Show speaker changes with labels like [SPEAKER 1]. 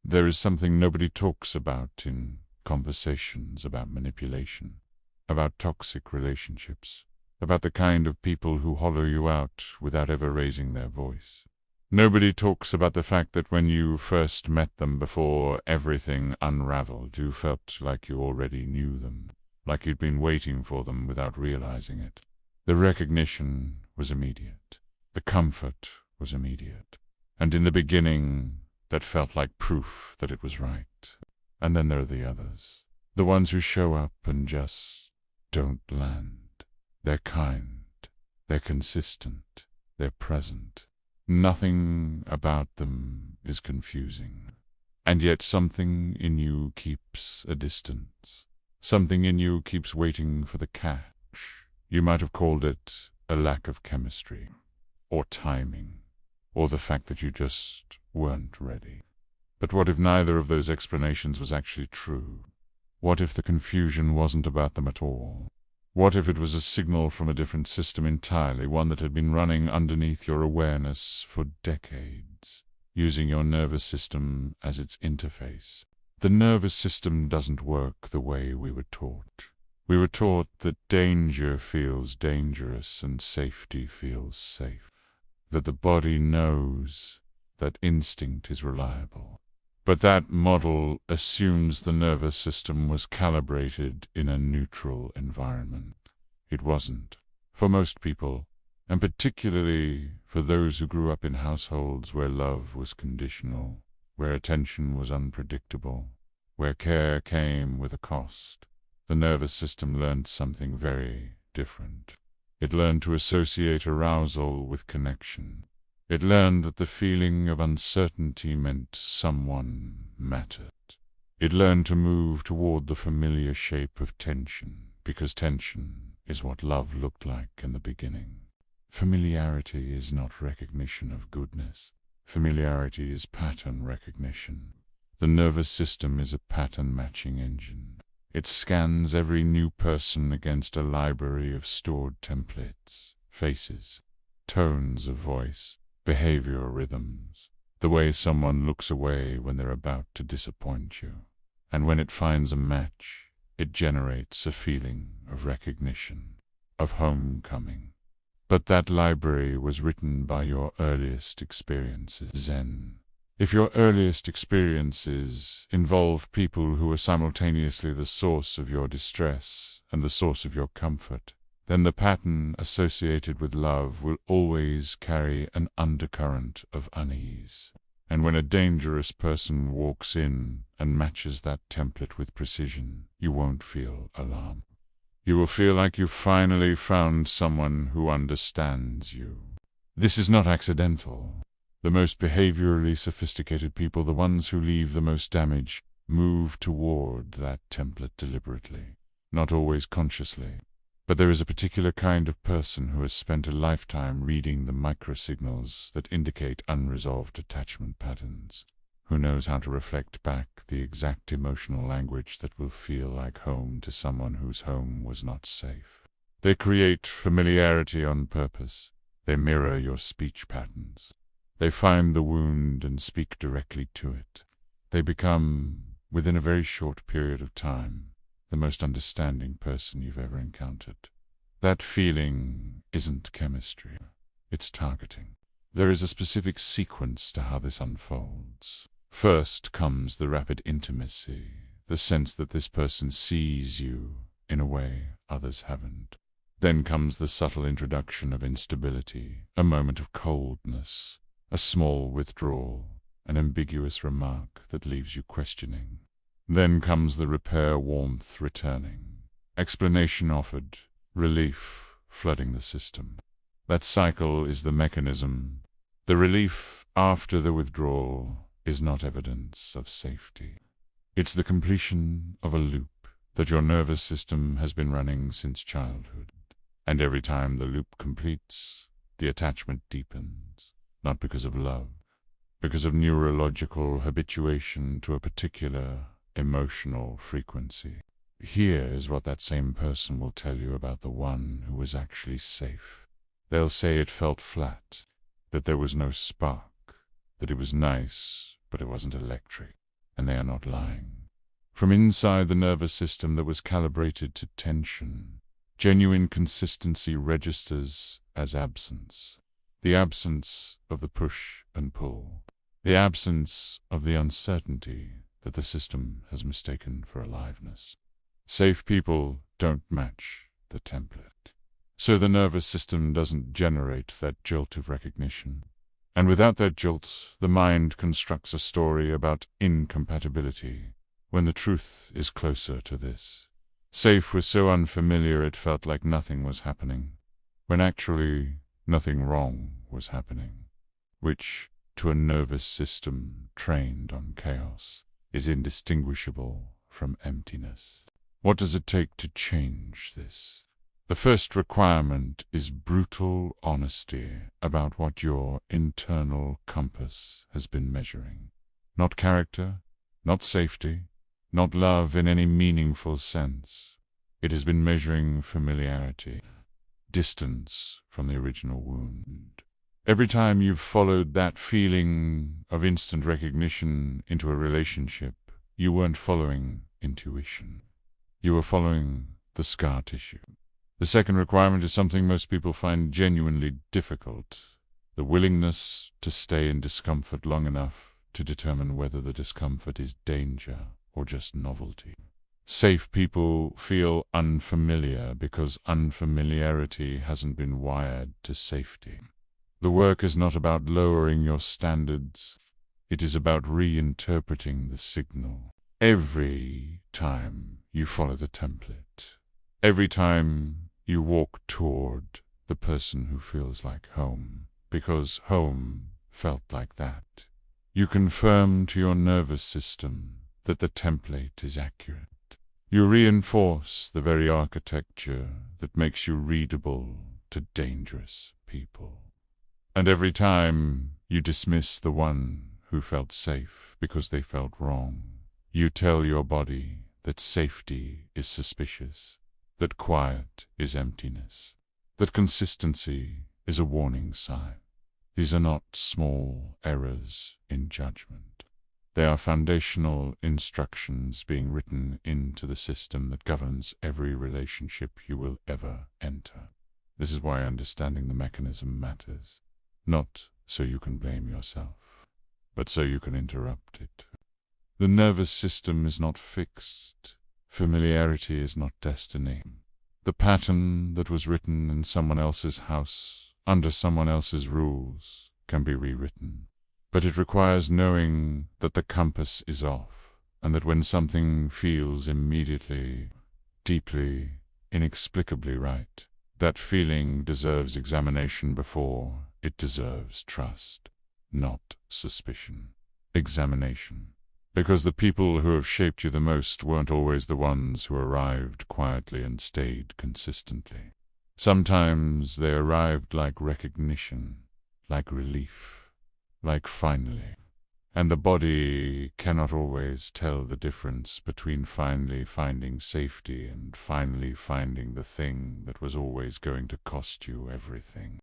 [SPEAKER 1] There is something nobody talks about in conversations about manipulation, about toxic relationships, about the kind of people who hollow you out without ever raising their voice. Nobody talks about the fact that when you first met them, before everything unraveled, you felt like you already knew them, like you'd been waiting for them without realizing it. The recognition was immediate. The comfort was immediate. And in the beginning, that felt like proof that it was right. And then there are the others. The ones who show up and just don't land. They're kind. They're consistent. They're present. Nothing about them is confusing. And yet something in you keeps a distance. Something in you keeps waiting for the catch. You might have called it a lack of chemistry, or timing, or the fact that you just weren't ready. But what if neither of those explanations was actually true? What if the confusion wasn't about them at all? What if it was a signal from a different system entirely, one that had been running underneath your awareness for decades, using your nervous system as its interface? The nervous system doesn't work the way we were taught. We were taught that danger feels dangerous and safety feels safe, that the body knows, that instinct is reliable. But that model assumes the nervous system was calibrated in a neutral environment. It wasn't. For most people, and particularly for those who grew up in households where love was conditional, where attention was unpredictable, where care came with a cost, the nervous system learned something very different. It learned to associate arousal with connection. It learned that the feeling of uncertainty meant someone mattered. It learned to move toward the familiar shape of tension, because tension is what love looked like in the beginning. Familiarity is not recognition of goodness. Familiarity is pattern recognition. The nervous system is a pattern-matching engine. It scans every new person against a library of stored templates, faces, tones of voice, behavioral rhythms, the way someone looks away when they're about to disappoint you. And when it finds a match, it generates a feeling of recognition, of homecoming. But that library was written by your earliest experiences, Zen. If your earliest experiences involve people who are simultaneously the source of your distress and the source of your comfort, then the pattern associated with love will always carry an undercurrent of unease. And when a dangerous person walks in and matches that template with precision, you won't feel alarm. You will feel like you've finally found someone who understands you. This is not accidental. The most behaviorally sophisticated people, the ones who leave the most damage, move toward that template deliberately, not always consciously. But there is a particular kind of person who has spent a lifetime reading the microsignals that indicate unresolved attachment patterns, who knows how to reflect back the exact emotional language that will feel like home to someone whose home was not safe. They create familiarity on purpose. They mirror your speech patterns. They find the wound and speak directly to it. They become, within a very short period of time, the most understanding person you've ever encountered. That feeling isn't chemistry. It's targeting. There is a specific sequence to how this unfolds. First comes the rapid intimacy, the sense that this person sees you in a way others haven't. Then comes the subtle introduction of instability, a moment of coldness, a small withdrawal, an ambiguous remark that leaves you questioning. Then comes the repair warmth returning, explanation offered, relief flooding the system. That cycle is the mechanism. The relief after the withdrawal is not evidence of safety. It's the completion of a loop that your nervous system has been running since childhood. And every time the loop completes, the attachment deepens, not because of love, because of neurological habituation to a particular emotional frequency. Here is what that same person will tell you about the one who was actually safe. They'll say it felt flat, that there was no spark, that it was nice, but it wasn't electric. and they are not lying. From inside the nervous system that was calibrated to tension, genuine consistency registers as absence. The absence of the push and pull. The absence of the uncertainty that the system has mistaken for aliveness. Safe people don't match the template. So the nervous system doesn't generate that jolt of recognition. And without that jolt, the mind constructs a story about incompatibility, when the truth is closer to this. Safe was so unfamiliar it felt like nothing was happening, when actually nothing wrong was happening, which, to a nervous system trained on chaos, is indistinguishable from emptiness. What does it take to change this? The first requirement is brutal honesty about what your internal compass has been measuring. Not character, not safety, not love in any meaningful sense. It has been measuring familiarity, distance from the original wound. Every time you've followed that feeling of instant recognition into a relationship, you weren't following intuition. You were following the scar tissue. The second requirement is something most people find genuinely difficult: the willingness to stay in discomfort long enough to determine whether the discomfort is danger or just novelty. Safe people feel unfamiliar because unfamiliarity hasn't been wired to safety. The work is not about lowering your standards. It is about reinterpreting the signal. Every time you follow the template, every time you walk toward the person who feels like home, because home felt like that, you confirm to your nervous system that the template is accurate. You reinforce the very architecture that makes you readable to dangerous people. And every time you dismiss the one who felt safe because they felt wrong, you tell your body that safety is suspicious, that quiet is emptiness, that consistency is a warning sign. These are not small errors in judgment. They are foundational instructions being written into the system that governs every relationship you will ever enter. This is why understanding the mechanism matters. Not so you can blame yourself, but so you can interrupt it. The nervous system is not fixed. Familiarity is not destiny. The pattern that was written in someone else's house, under someone else's rules, can be rewritten. But it requires knowing that the compass is off, and that when something feels immediately, deeply, inexplicably right, that feeling deserves examination before it deserves trust, not suspicion. Examination. Because the people who have shaped you the most weren't always the ones who arrived quietly and stayed consistently. Sometimes they arrived like recognition, like relief, like finally. And the body cannot always tell the difference between finally finding safety and finally finding the thing that was always going to cost you everything.